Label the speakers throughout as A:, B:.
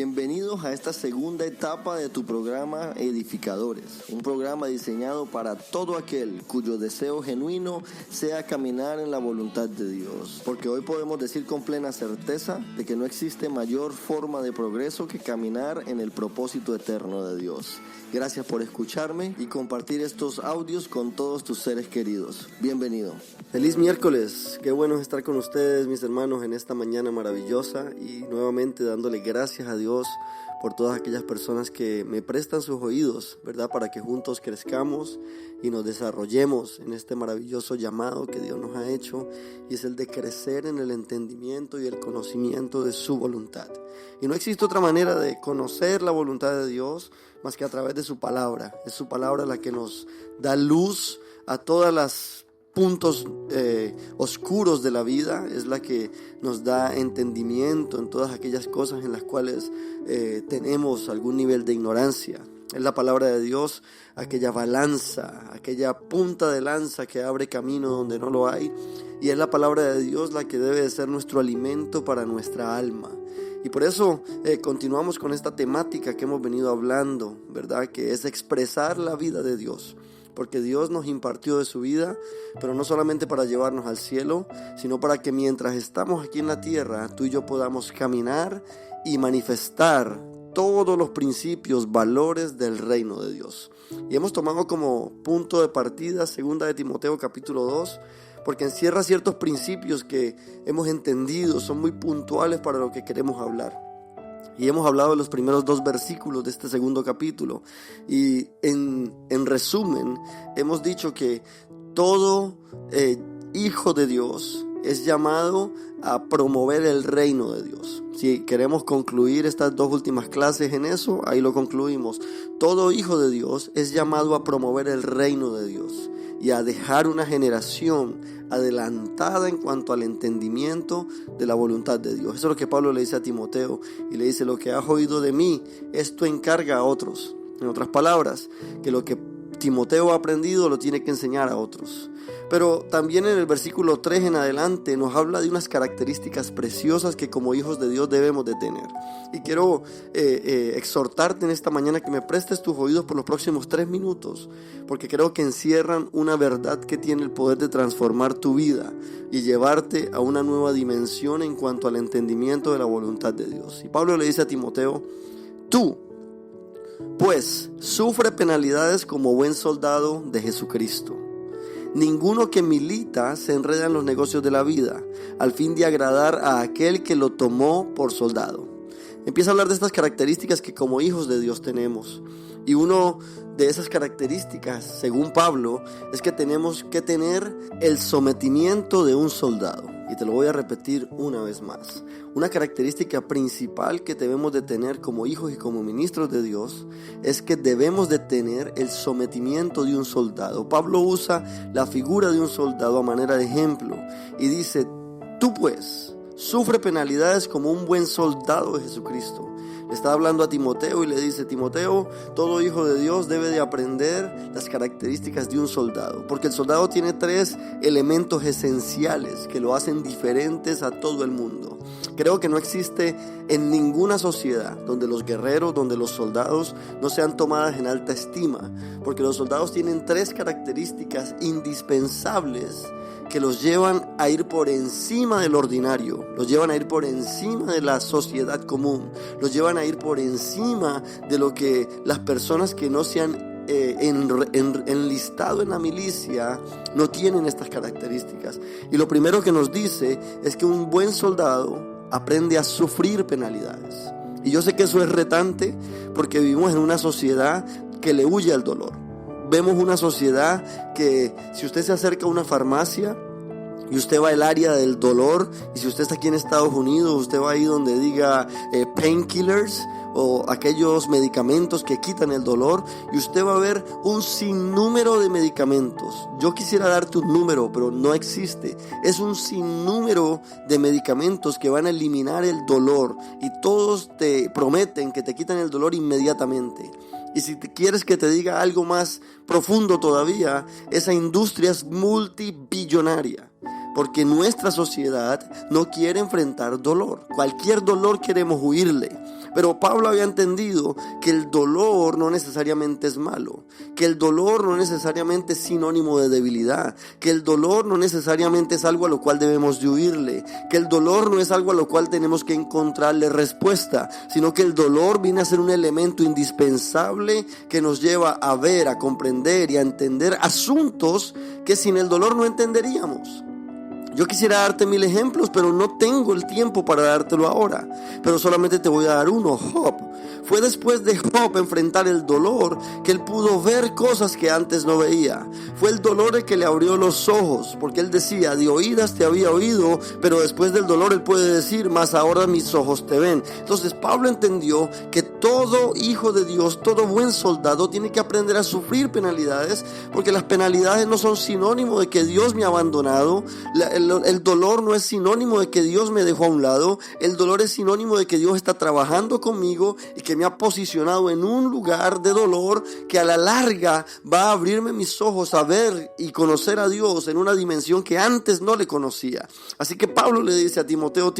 A: Bienvenidos a esta segunda etapa de tu programa Edificadores, un programa diseñado para todo aquel cuyo deseo genuino sea caminar en la voluntad de Dios, porque hoy podemos decir con plena certeza de que no existe mayor forma de progreso que caminar en el propósito eterno de Dios. Gracias por escucharme y compartir estos audios con todos tus seres queridos. Bienvenido. Feliz miércoles, qué bueno estar con ustedes, mis hermanos, en esta mañana maravillosa y nuevamente dándole gracias a Dios por todas aquellas personas que me prestan sus oídos, ¿verdad? Para que juntos crezcamos y nos desarrollemos en este maravilloso llamado que Dios nos ha hecho, y es el de crecer en el entendimiento y el conocimiento de su voluntad. Y no existe otra manera de conocer la voluntad de Dios más que a través de su palabra. Es su palabra la que nos da luz a todas las puntos oscuros de la vida, es la que nos da entendimiento en todas aquellas cosas en las cuales tenemos algún nivel de ignorancia. Es la palabra de Dios, aquella balanza, aquella punta de lanza que abre camino donde no lo hay, y es la palabra de Dios la que debe de ser nuestro alimento para nuestra alma. Y por eso continuamos con esta temática que hemos venido hablando, ¿verdad? Que es expresar la vida de Dios. Porque Dios nos impartió de su vida, pero no solamente para llevarnos al cielo, sino para que mientras estamos aquí en la tierra, tú y yo podamos caminar y manifestar todos los principios, valores del reino de Dios. Y hemos tomado como punto de partida 2 de Timoteo capítulo 2, porque encierra ciertos principios que hemos entendido, son muy puntuales para lo que queremos hablar. Y hemos hablado de los primeros 2 versículos de este segundo capítulo. Y en resumen, hemos dicho que todo hijo de Dios es llamado a promover el reino de Dios. Si queremos concluir estas 2 últimas clases en eso, ahí lo concluimos. Todo hijo de Dios es llamado a promover el reino de Dios y a dejar una generación adelantada en cuanto al entendimiento de la voluntad de Dios. Eso es lo que Pablo le dice a Timoteo, y le dice: lo que has oído de mí, esto encarga a otros. En otras palabras, que lo que Timoteo ha aprendido lo tiene que enseñar a otros. Pero también en el versículo 3 en adelante nos habla de unas características preciosas que como hijos de Dios debemos de tener. Y quiero exhortarte en esta mañana que me prestes tus oídos por los próximos 3 minutos, porque creo que encierran una verdad que tiene el poder de transformar tu vida y llevarte a una nueva dimensión en cuanto al entendimiento de la voluntad de Dios. Y Pablo le dice a Timoteo: tú, pues, sufre penalidades como buen soldado de Jesucristo. Ninguno que milita se enreda en los negocios de la vida, al fin de agradar a aquel que lo tomó por soldado. Empieza a hablar de estas características que como hijos de Dios tenemos. Y una de esas características, según Pablo, es que tenemos que tener el sometimiento de un soldado. Y te lo voy a repetir una vez más. Una característica principal que debemos de tener como hijos y como ministros de Dios es que debemos de tener el sometimiento de un soldado. Pablo usa la figura de un soldado a manera de ejemplo y dice: tú pues, sufre penalidades como un buen soldado de Jesucristo. Le está hablando a Timoteo y le dice: Timoteo, todo hijo de Dios debe de aprender las características de un soldado, porque el soldado tiene 3 elementos esenciales que lo hacen diferentes a todo el mundo. Creo que no existe en ninguna sociedad donde los guerreros, donde los soldados no sean tomadas en alta estima, porque los soldados tienen 3 características indispensables que los llevan a ir por encima del ordinario, los llevan a ir por encima de la sociedad común, los llevan a ir por encima de lo que las personas que no se han enlistado en la milicia no tienen estas características. Y lo primero que nos dice es que un buen soldado aprende a sufrir penalidades. Y yo sé que eso es retante porque vivimos en una sociedad que le huye al dolor. Vemos una sociedad que si usted se acerca a una farmacia y usted va al área del dolor, y si usted está aquí en Estados Unidos, usted va ahí donde diga painkillers o aquellos medicamentos que quitan el dolor, y usted va a ver un sinnúmero de medicamentos. Yo quisiera darte un número, pero no existe. Es un sinnúmero de medicamentos que van a eliminar el dolor, y todos te prometen que te quitan el dolor inmediatamente. Y si quieres que te diga algo más profundo todavía, esa industria es multibillonaria. porque nuestra sociedad no quiere enfrentar dolor. Cualquier dolor queremos huirle. Pero Pablo había entendido que el dolor no necesariamente es malo, que el dolor no necesariamente es sinónimo de debilidad, que el dolor no necesariamente es algo a lo cual debemos de huirle, que el dolor no es algo a lo cual tenemos que encontrarle respuesta, sino que el dolor viene a ser un elemento indispensable que nos lleva a ver, a comprender y a entender asuntos que sin el dolor no entenderíamos. Yo quisiera darte 1000 ejemplos, pero no tengo el tiempo para dártelo ahora. Pero solamente te voy a dar uno, Job. Fue después de Job enfrentar el dolor que él pudo ver cosas que antes no veía. Fue el dolor el que le abrió los ojos, porque él decía, de oídas te había oído, pero después del dolor él puede decir, mas ahora mis ojos te ven. Entonces Pablo entendió que todo hijo de Dios, todo buen soldado tiene que aprender a sufrir penalidades, porque las penalidades no son sinónimo de que Dios me ha abandonado. El dolor no es sinónimo de que Dios me dejó a un lado. El dolor es sinónimo de que Dios está trabajando conmigo y que me ha posicionado en un lugar de dolor que a la larga va a abrirme mis ojos a ver y conocer a Dios en una dimensión que antes no le conocía. Así que Pablo le dice a Timoteo,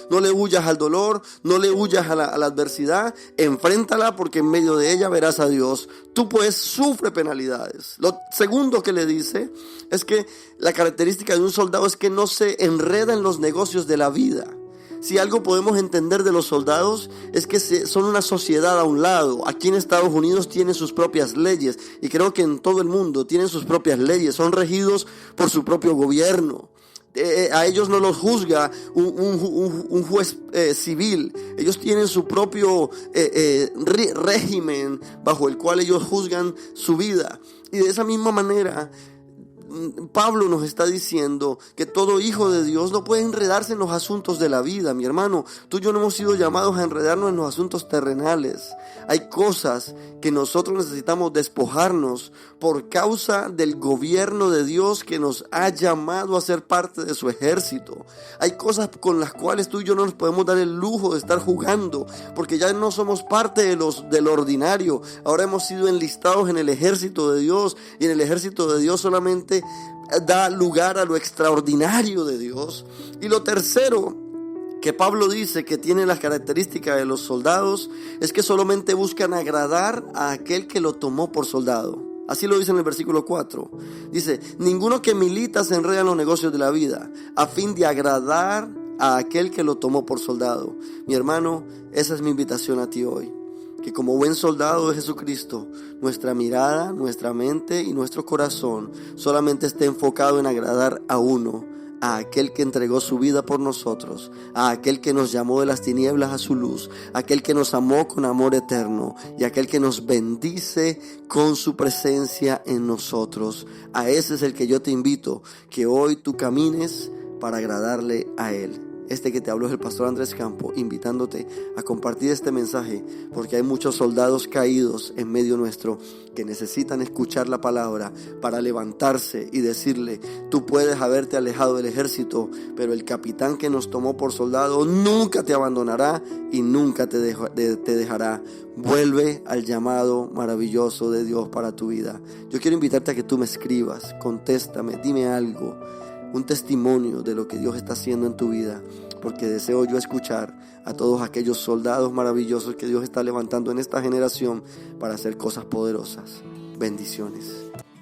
A: no le huyas al dolor, no le huyas a la adversidad, enfréntala porque en medio de ella verás a Dios. Tú pues sufre penalidades. Lo segundo que le dice es que la característica de un soldado es que no se enreda en los negocios de la vida. Si algo podemos entender de los soldados es que son una sociedad a un lado. Aquí en Estados Unidos tienen sus propias leyes y creo que en todo el mundo tienen sus propias leyes. Son regidos por su propio gobierno. A ellos no los juzga un juez civil. Ellos tienen su propio régimen bajo el cual ellos juzgan su vida. Y de esa misma manera Pablo nos está diciendo que todo hijo de Dios no puede enredarse en los asuntos de la vida. Mi hermano, tú y yo no hemos sido llamados a enredarnos en los asuntos terrenales. Hay cosas que nosotros necesitamos despojarnos por causa del gobierno de Dios que nos ha llamado a ser parte de su ejército. Hay cosas con las cuales tú y yo no nos podemos dar el lujo de estar jugando, porque ya no somos parte de lo ordinario. Ahora hemos sido enlistados en el ejército de Dios, y en el ejército de Dios solamente da lugar a lo extraordinario de Dios. Y lo tercero que Pablo dice que tiene las características de los soldados es que solamente buscan agradar a aquel que lo tomó por soldado. Así lo dice en el versículo 4. Dice, ninguno que milita se enreda en los negocios de la vida a fin de agradar a aquel que lo tomó por soldado. Mi hermano, esa es mi invitación a ti hoy. Que como buen soldado de Jesucristo, nuestra mirada, nuestra mente y nuestro corazón solamente esté enfocado en agradar a uno, a aquel que entregó su vida por nosotros, a aquel que nos llamó de las tinieblas a su luz, a aquel que nos amó con amor eterno y a aquel que nos bendice con su presencia en nosotros. A ese es el que yo te invito, que hoy tú camines para agradarle a Él. Este que te habló es el pastor Andrés Campo, invitándote a compartir este mensaje, porque hay muchos soldados caídos en medio nuestro que necesitan escuchar la palabra para levantarse y decirle, tú puedes haberte alejado del ejército, pero el capitán que nos tomó por soldado nunca te abandonará y nunca te dejará. Vuelve al llamado maravilloso de Dios para tu vida. Yo quiero invitarte a que tú me escribas, contéstame, dime algo, un testimonio de lo que Dios está haciendo en tu vida, porque deseo yo escuchar a todos aquellos soldados maravillosos que Dios está levantando en esta generación para hacer cosas poderosas. Bendiciones.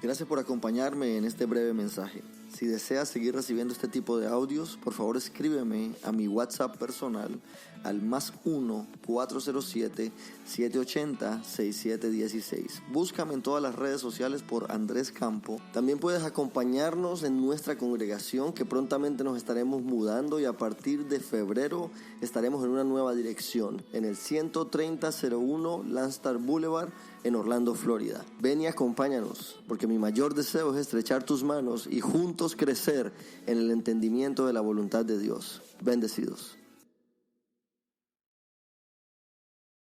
A: Gracias por acompañarme en este breve mensaje. Si deseas seguir recibiendo este tipo de audios, por favor escríbeme a mi WhatsApp personal al +1 407 780 6716. Búscame en todas las redes sociales por Andrés Campo. También puedes acompañarnos en nuestra congregación, que prontamente nos estaremos mudando y a partir de febrero estaremos en una nueva dirección, en el 13001 Landstar Boulevard en Orlando, Florida. Ven y acompáñanos, porque mi mayor deseo es estrechar tus manos y juntos crecer en el entendimiento de la voluntad de Dios. Bendecidos.